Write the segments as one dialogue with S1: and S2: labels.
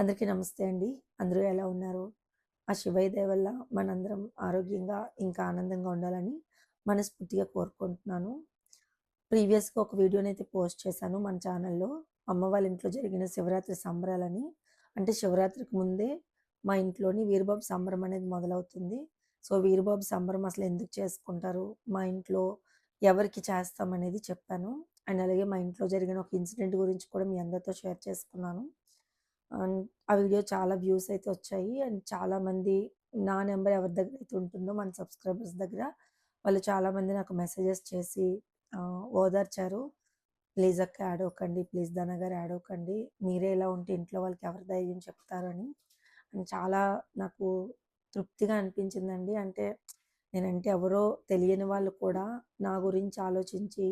S1: అందరికీ నమస్తే అండి. అందరూ ఎలా ఉన్నారు? ఆ శివయ్య దయ వల్ల మనందరం ఆరోగ్యంగా, ఇంకా ఆనందంగా ఉండాలని మనస్ఫూర్తిగా కోరుకుంటున్నాను. ప్రీవియస్‌గా ఒక వీడియోనైతే పోస్ట్ చేశాను మన ఛానల్‌లో. అమ్మ వాళ్ళ ఇంట్లో జరిగిన శివరాత్రి సంబరాలని. అంటే శివరాత్రికి ముందే మా ఇంట్లోని వీరబాబు సంబరం అనేది మొదలవుతుంది. సో, వీరబాబు సంబరం అసలు ఎందుకు చేసుకుంటారు? మా ఇంట్లో ఎవరికి చేస్తామనేది చెప్పాను. అండ్ అలాగే మా ఇంట్లో జరిగిన ఒక ఇన్సిడెంట్ గురించి కూడా మీ అందరితో షేర్ చేసుకున్నాను. అండ్ ఆ వీడియో చాలా వ్యూస్ అయితే వచ్చాయి. అండ్ చాలామంది నా నంబర్ ఎవరి దగ్గరైతే ఉంటుందో మన సబ్స్క్రైబర్స్ దగ్గర వాళ్ళు చాలామంది నాకు మెసేజెస్ చేసి ఓదార్చారు. "ప్లీజ్ అక్క యాడ్ అవ్వకండి. ప్లీజ్ ధన గారు యాడ్ అవ్వకండి. మీరే ఇలా ఉంటే ఇంట్లో వాళ్ళకి ఎవరు ధైర్యం చెప్తారని." అండ్ చాలా నాకు తృప్తిగా అనిపించిందండి. అంటే నేనంటే ఎవరో తెలియని వాళ్ళు కూడా నా గురించి ఆలోచించి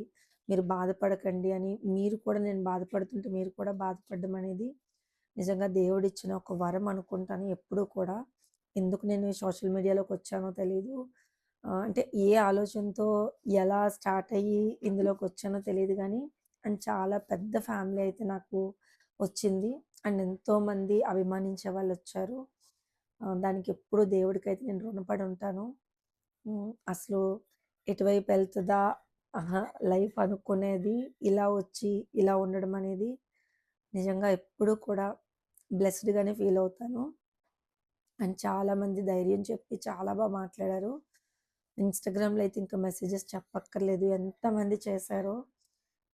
S1: మీరు బాధపడకండి అని, మీరు కూడా నేను బాధపడుతుంటే మీరు కూడా బాధపడడం అనేది నిజంగా దేవుడిచ్చిన ఒక వరం అనుకుంటాను ఎప్పుడూ కూడా. ఎందుకు నేను ఈ సోషల్ మీడియాలోకొచ్చానో తెలీదు. అంటే ఏ ఆలోచనతో ఎలా స్టార్ట్ అయ్యి ఇందులోకొచ్చానో తెలీదు గానీ, అండ్ చాలా పెద్ద ఫ్యామిలీ అయితే నాకు వచ్చింది. అండ్ ఎంతోమంది అభిమానించే వాళ్ళొచ్చారు. దానికెప్పుడు దేవుడికైతే నేను రుణపడి ఉంటాను. అసలు ఎటువైపు ఎళ్తదా అహా! లైఫ్ అనుకునేది ఇలా వచ్చి, ఇలా ఉండడం అనేది నిజంగా ఎప్పుడూ కూడా బ్లెస్డ్‌గానే ఫీల్ అవుతాను. అండ్ చాలామంది ధైర్యం చెప్పి చాలా మాట్లాడారు. ఇన్‌స్టాగ్రామ్‌లో అయితే ఇంకా మెసేజెస్ చెప్పక్కర్లేదు. ఎంతమంది చేశారో.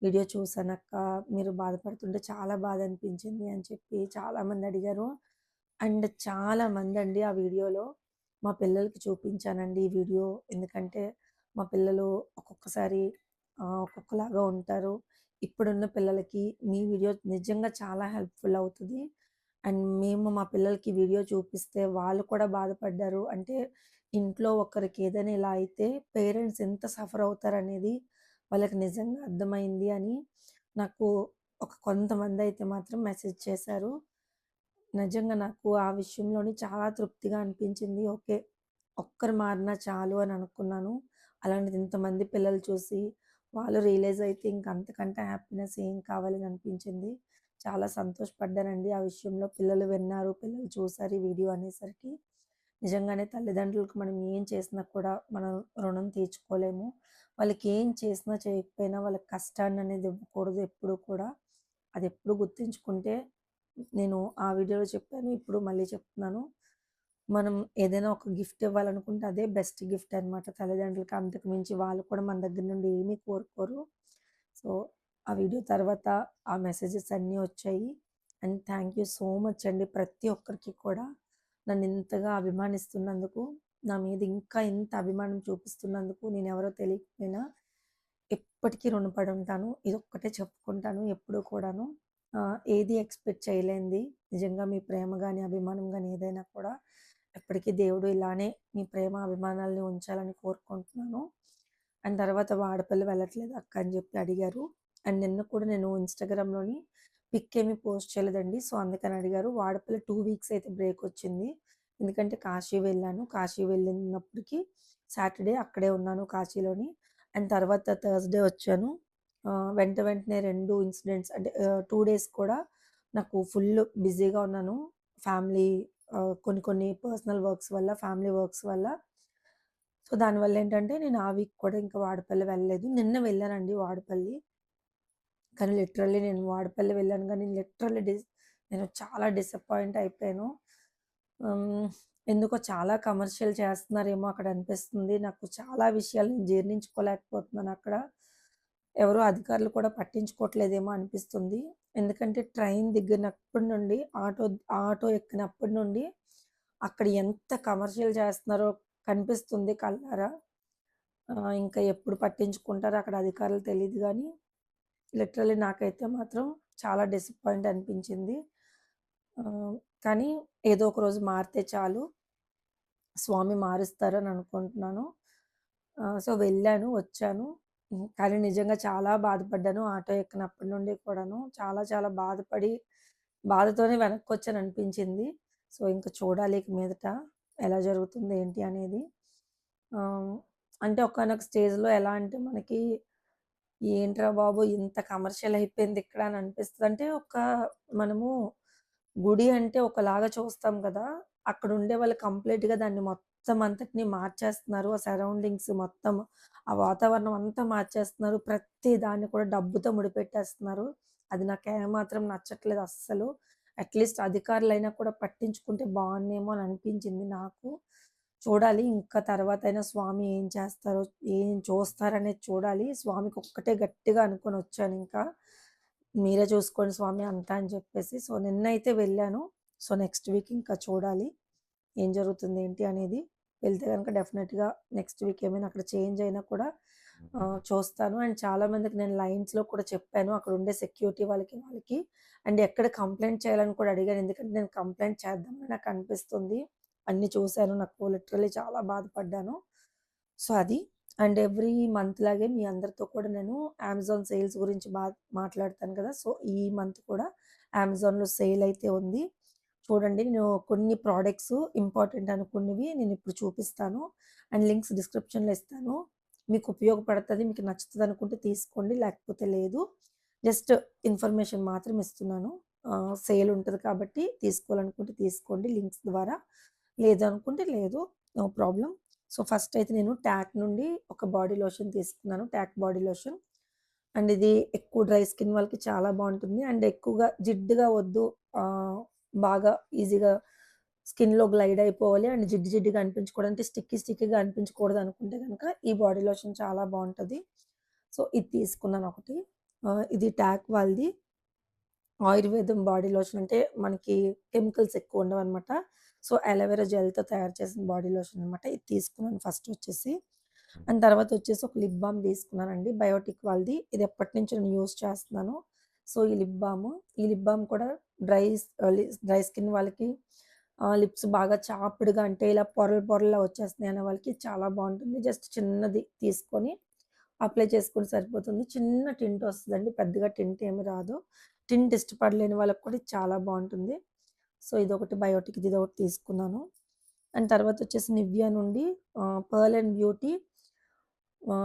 S1: వీడియో చూసానక్క, మీరు బాధపడుతుంటే చాలా బాధ అనిపించింది అని చెప్పి చాలామంది అడిగారు. అండ్ చాలామందండి ఆ వీడియోలో మా పిల్లలకి చూపించానండి ఈ వీడియో. ఎందుకంటే మా పిల్లలు ఒక్కొక్కసారి ఒక్కొక్కలాగా ఉంటారు. ఇప్పుడున్న పిల్లలకి మీ వీడియో నిజంగా చాలా హెల్ప్‌ఫుల్ అవుతది. అండ్ మేము మా పిల్లలకి వీడియో చూపిస్తే వాళ్ళు కూడా బాధపడ్డారు. అంటే ఇంట్లో ఒకరికి ఏదైనా ఇలా అయితే పేరెంట్స్ ఎంత సఫర్ అవుతారనేది వాళ్ళకి నిజంగా అర్థమైంది అని నాకు కొంతమందయితే మాత్రం మెసేజ్ చేశారు. నిజంగా నాకు ఆ విషయంలోని చాలా తృప్తిగా అనిపించింది. ఓకే. ఒక్కరు మారినా చాలు అని అనుకున్నాను. అలాంటిది ఇంతమంది పిల్లలు చూసి వాళ్ళు రియలైజ్ అయితే ఇంక అంతకంటే హ్యాపీనెస్ ఏం కావాలని అనిపించింది. చాలా సంతోషపడ్డానండి ఆ విషయంలో. పిల్లలు విన్నారు, పిల్లలు చూసారు ఈ వీడియో అనేసరికి. నిజంగానే తల్లిదండ్రులకు మనం ఏం చేసినా కూడా మనం రుణం తీర్చుకోలేము. వాళ్ళకి ఏం చేసినా చేయకపోయినా వాళ్ళకి కష్టాన్ననేది ఇవ్వకూడదు ఎప్పుడూ కూడా. అదెప్పుడు గుర్తుంచుకుంటే నేను ఆ వీడియోలో చెప్పాను. ఇప్పుడు మళ్ళీ చెప్తున్నాను. మనం ఏదైనా ఒక గిఫ్ట్ ఇవ్వాలనుకుంటే అదే బెస్ట్ గిఫ్ట్ అనమాట తల్లిదండ్రులకి. అంతకు మించి వాళ్ళు కూడా మన దగ్గర నుండి ఏమీ కోరుకోరు. సో, ఆ వీడియో తర్వాత ఆ మెసేజెస్ అన్నీ వచ్చాయి. And thank you so much అండి ప్రతి ఒక్కరికి కూడా. నన్నింతగా అభిమానిస్తున్నందుకు, నా మీద ఇంకా ఇంత అభిమానం చూపిస్తున్నందుకు నేనెవరో తెలియకపోయినా ఎప్పటికీ రుణపడి ఉంటాను. ఇదొక్కటే చెప్పుకుంటాను ఎప్పుడూ కూడాను. ఏది ఎక్స్‌పెక్ట్ చేయలేనిది నిజంగా మీ ప్రేమ గాని, అభిమానం గాని ఏదైనా కూడా ఎప్పటికీ దేవుడు ఇలానే మీ ప్రేమ, అభిమానాల్ని ఉంచాలని కోరుకుంటున్నాను. అండ్ తర్వాత "వాడపల్లి వెళ్ళట్లేదా అక్క" అని చెప్పి అడిగారు. అండ్ నిన్న కూడా నేను ఇన్‌స్టాగ్రామ్‌లోని పిక్ ఏమి పోస్ట్ చేయలేదండి. సో, అందుకని అడిగారు. వాడపల్లి 2 వీక్స్ అయితే బ్రేక్ వచ్చింది. ఎందుకంటే కాశీ వెళ్ళాను. కాశీ వెళ్ళినప్పటికి సాటర్‌డే అక్కడే ఉన్నాను కాశీలోని. అండ్ తర్వాత థర్స్‌డే వచ్చాను. వెంటనే 2 ఇన్సిడెంట్స్ అంటే 2 డేస్ కూడా నాకు ఫుల్లు బిజీగా ఉన్నాను. ఫ్యామిలీ కొన్ని కొన్ని పర్సనల్ వర్క్స్ వల్ల, ఫ్యామిలీ వర్క్స్ వల్ల. సో, దానివల్లేంటంటే నేను ఆ వీక్ కూడా ఇంకా వాడపల్లి వెళ్ళలేదు. నిన్న వెళ్ళానండి వాడపల్లి. కానీ లిటరల్లీ నేను వాడపల్లి వెళ్ళాను గానీ నేను చాలా డిసప్పాయింట్ అయిపోయాను. హ్మ్. ఎందుకో చాలా కమర్షియల్ చేస్తున్నారేమో అక్కడ అనిపిస్తుంది. నాకు చాలా విషయాలు నేను జీర్ణించుకోలేకపోతున్నానక్కడ. ఎవరు అధికారులు కూడా పట్టించుకోవట్లేదేమో అనిపిస్తుంది. ఎందుకంటే ట్రైన్ దిగినప్పటి నుండి ఆటో ఎక్కినప్పటి నుండి అక్కడ ఎంత కమర్షియల్ చేస్తున్నారో కనిపిస్తుంది కళ్ళారా. ఇంకా ఎప్పుడు పట్టించుకుంటారో అక్కడ అధికారులు తెలీదు గానీ, లిటరల్లీ నాకైతే మాత్రం చాలా డిసప్పాయింట్ అనిపించింది. ఆహ్, కానీ ఏదో ఒక రోజు మారితే చాలు. స్వామి మారుస్తారని అనుకుంటున్నాను. సో, వెళ్ళాను, వచ్చాను. కానీ నిజంగా చాలా బాధపడ్డాను. ఆటో ఎక్కినప్పటి నుండి కూడాను. చాలా చాలా బాధపడి, బాధతోనే వెనక్కొచ్చాననిపించింది. సో, ఇంక చూడాలి ఇక మీదట ఎలా జరుగుతుంది ఏంటి అనేది. ఆహ్, అంటే ఒకానొక స్టేజ్‌లో ఎలా అంటే మనకి ఏంట్రా బాబు! ఇంత కమర్షియల్ అయిపోయింది ఇక్కడ అని అనిపిస్తది. అంటే మనము గుడి అంటే ఒకలాగా చూస్తాం కదా! అక్కడ ఉండేవాళ్ళు కంప్లీట్‌గా దాన్ని మొత్తం అంతటిని మార్చేస్తున్నారు. ఆ సరౌండింగ్స్ మొత్తం, ఆ వాతావరణం అంతా మార్చేస్తున్నారు. ప్రతి దాన్ని కూడా డబ్బుతో ముడిపెట్టేస్తున్నారు. అది నాకేమాత్రం నచ్చట్లేదు అస్సలు. అట్‌లీస్ట్ అధికారులైనా కూడా పట్టించుకుంటే బావున్నేమో అని అనిపించింది నాకు. చూడాలి ఇంకా తర్వాతైనా స్వామి ఏం చేస్తారో, ఏం చూస్తారనేది చూడాలి. స్వామికి ఒక్కటే గట్టిగా అనుకోనొచ్చానింకా. మీరే చూసుకోండి స్వామి అంతా అని చెప్పేసి. సో, నిన్నైతే వెళ్ళాను. సో, నెక్స్ట్ వీక్ ఇంకా చూడాలి. ఏం జరుగుతుంది ఏంటి అనేది. వెళ్తే గనుక డెఫినిట్‌గా నెక్స్ట్ వీక్ ఏమైనా అక్కడ చేంజ్ అయినా కూడా చూస్తాను. అండ్ చాలా మందికి నేను లైన్స్‌లో కూడా చెప్పాను. అక్కడ ఉండే సెక్యూరిటీ వాళ్ళకి. అండ్ ఎక్కడ కంప్లెయింట్ చేయాలని కూడా అడిగాను. ఎందుకంటే నేను కంప్లెయింట్ చేద్దామని నాకు అనిపిస్తుంది. అన్నీ చూసాను. నాకు లిటరల్లీ చాలా బాధపడ్డాను. సో, అది. అండ్ ఎవ్రీ మంత్ లాగే మీ అందరితో కూడా నేను అమెజాన్ సేల్స్ గురించి మాట్లాడతాను కదా! సో, ఈ మంత్ కూడా అమెజాన్‌లో సేల్ అయితే ఉంది. చూడండి నేను కొన్ని ప్రొడక్ట్స్ ఇంపార్టెంట్ అనుకున్నవి నేనిప్పుడు చూపిస్తాను. అండ్ లింక్స్ డిస్క్రిప్షన్‌లో ఇస్తాను. మీకు ఉపయోగపడతది. మీకు నచ్చుతదనుకుంటే తీసుకోండి. లేకపోతే లేదు. జస్ట్ ఇన్ఫర్మేషన్ మాత్రం ఇస్తున్నాను. సేల్ ఉంటది కాబట్టి తీసుకోవాలనుకుంటే తీసుకోండి లింక్స్ ద్వారా. లేదనుకుంటే లేదు. No problem. సో, ఫస్ట్ అయితే నేను టాక్ నుండి ఒక బాడీ లోషన్ తీసుకున్నాను. Talk body lotion. అండ్ ఇది ఎక్కువ డ్రై స్కిన్ వాళ్ళకి చాలా బావుంటుంది. అండ్ ఎక్కువగా జిడ్డుగా వద్దు బాగా ఈజీగా స్కిన్‌లో గ్లైడ్ అయిపోవాలి అండ్ జిడ్డు జిడ్డుగా అనిపించకూడదు. అంటే స్టిక్కీగా అనిపించకూడదు అనుకుంటే గనక ఈ బాడీ లోషన్ చాలా బావుంటది. సో, ఇది తీసుకున్నాను ఒకటి. ఇది టాక్ వాళ్ళది. ఆయుర్వేదం బాడీ లోషన్ అంటే మనకి కెమికల్స్ ఎక్కువ ఉండవనమాట. సో, అలోవెరా జెల్‌తో తయారు చేసిన బాడీ లోషన్ అనమాట. ఇది తీసుకున్నాను ఫస్ట్ వచ్చేసి. అండ్ తర్వాత వచ్చేసి ఒక లిప్ బామ్ తీసుకున్నానండి. బయోటిక్ వాళ్ళది. ఇది ఎప్పటినుంచో నేను యూజ్ చేస్తున్నాను. సో, ఈ లిప్ బామ్. ఈ లిప్ బామ్ కూడా డ్రై స్కిన్ వాళ్ళకి లిప్స్ బాగా చాపిడుగా అంటే ఇలా పొరలు పొరల్లా వచ్చేస్తున్నాయి అనే వాళ్ళకి చాలా బావుంటుంది. జస్ట్ చిన్నది తీసుకొని అప్లై చేసుకుంటే సరిపోతుంది. చిన్న టింట్ వస్తదండి. పెద్దగా టింట్ ఏమి రాదు. టింట్ ఇష్టపడలేని వాళ్ళకి కూడా ఇది చాలా బావుంటుంది. సో, ఇదొకటి బయోటిక్‌ది ఇదొకటి తీసుకున్నాను. అండ్ తర్వాతొచ్చేసి నివియా నుండి pearl and beauty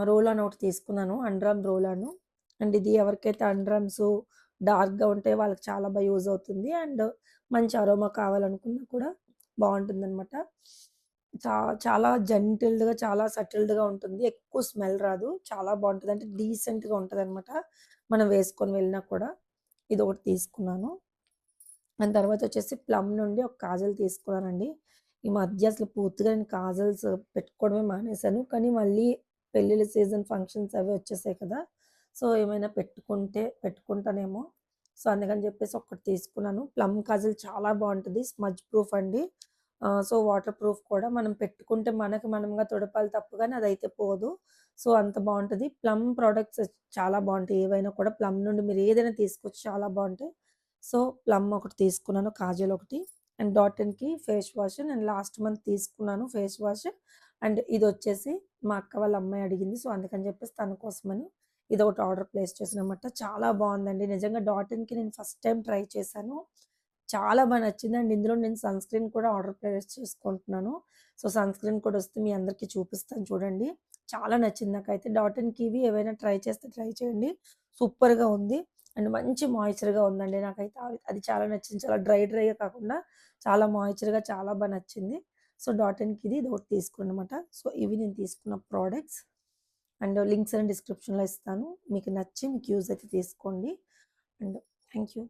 S1: roll on ఒకటి తీసుకున్నాను. Under roll on. అండ్ ఇది ఎవరికైతే అండర్ ఆర్మ్స్ డార్క్‌గా ఉంటాయో వాళ్ళకి చాలా యూజ్ అవుతుంది. అండ్ మంచి అరోమా కావాలనుకున్నా కూడా బావుంటుందనమాట. చా చాలా జెంటిల్డ్‌గా, చాలా సటిల్డ్‌గా ఉంటుంది. ఎక్కువ స్మెల్ రాదు. చాలా బావుంటది. అంటే డీసెంట్‌గా ఉంటదనమాట. మనం వేసుకొని వెళ్ళినా కూడా. ఇదొకటి తీసుకున్నాను. దాని తర్వాతొచ్చేసి ప్లమ్ నుండి ఒక కాజల్ తీసుకున్నానండి. ఈ మధ్య అసలు పూర్తిగా నేను కాజల్స్ పెట్టుకోవడమే మానేశాను. కానీ మళ్ళీ పెళ్ళిళ్ళ సీజన్ ఫంక్షన్స్ అవి వచ్చేసాయి కదా! సో, ఏమైనా పెట్టుకుంటానేమో. సో, అందుకని చెప్పేసి ఒకటి తీసుకున్నాను. ప్లమ్ కాజల్ చాలా బావుంటది. స్మజ్ ప్రూఫ్ అండి. సో, వాటర్ ప్రూఫ్ కూడా. మనం పెట్టుకుంటే మనకు మనంగా తుడపాలి తప్ప గాని అదైతే పోదు. సో, అంత బావుంటది. ప్లమ్ ప్రొడక్ట్స్ చాలా బావుంటాయి. ఏవైనా కూడా ప్లమ్ నుండి మీరు ఏదైనా తీసుకోవచ్చు చాలా బావుంటాయి. సో, ప్లమ్ ఒకటి తీసుకున్నాను. కాజల్ ఒకటి అండ్ డాట్ ఇన్‌కి ఫేస్ వాష్ నేను లాస్ట్ మంత్ తీసుకున్నాను ఫేస్ వాష్. అండ్ ఇదొచ్చేసి మా అక్క వాళ్ళ అమ్మాయి అడిగింది. సో, అందుకని చెప్పేసి తన కోసమని ఇదొకటి ఆర్డర్ ప్లేస్ చేశాననమాట. చాలా బావుందండి. నిజంగా డాట్ ఇన్‌కి నేను ఫస్ట్ టైమ్ ట్రై చేశాను. చాలా నచ్చింది. అండ్ ఇందులో నేను సన్ స్క్రీన్ కూడా ఆర్డర్ ప్లేస్ చేసుకుంటున్నాను. సో, సన్ స్క్రీన్ కూడా వస్తే మీ అందరికీ చూపిస్తాను చూడండి. చాలా నచ్చింది నాకైతే. డాట్ ఇన్‌కి ఇవి ఏవైనా ట్రై చేస్తే ట్రై చేయండి. సూపర్‌గా ఉంది. అండ్ మంచి మాయిశ్చర్‌గా ఉందండి. నాకైతే అది చాలా నచ్చింది. చాలా డ్రైగా కాకుండా చాలా మాయిశ్చర్‌గా చాలా నచ్చింది. సో, డాట్ ఇన్‌కి ఇదొకటి తీసుకున్నాననమాట. సో, ఇవి నేను తీసుకున్న ప్రొడక్ట్స్. అండ్ లింక్స్ అన్ని డిస్క్రిప్షన్‌లో ఇస్తాను. మీకు నచ్చి మీకు యూజ్ అయితే తీసుకోండి. And thank you.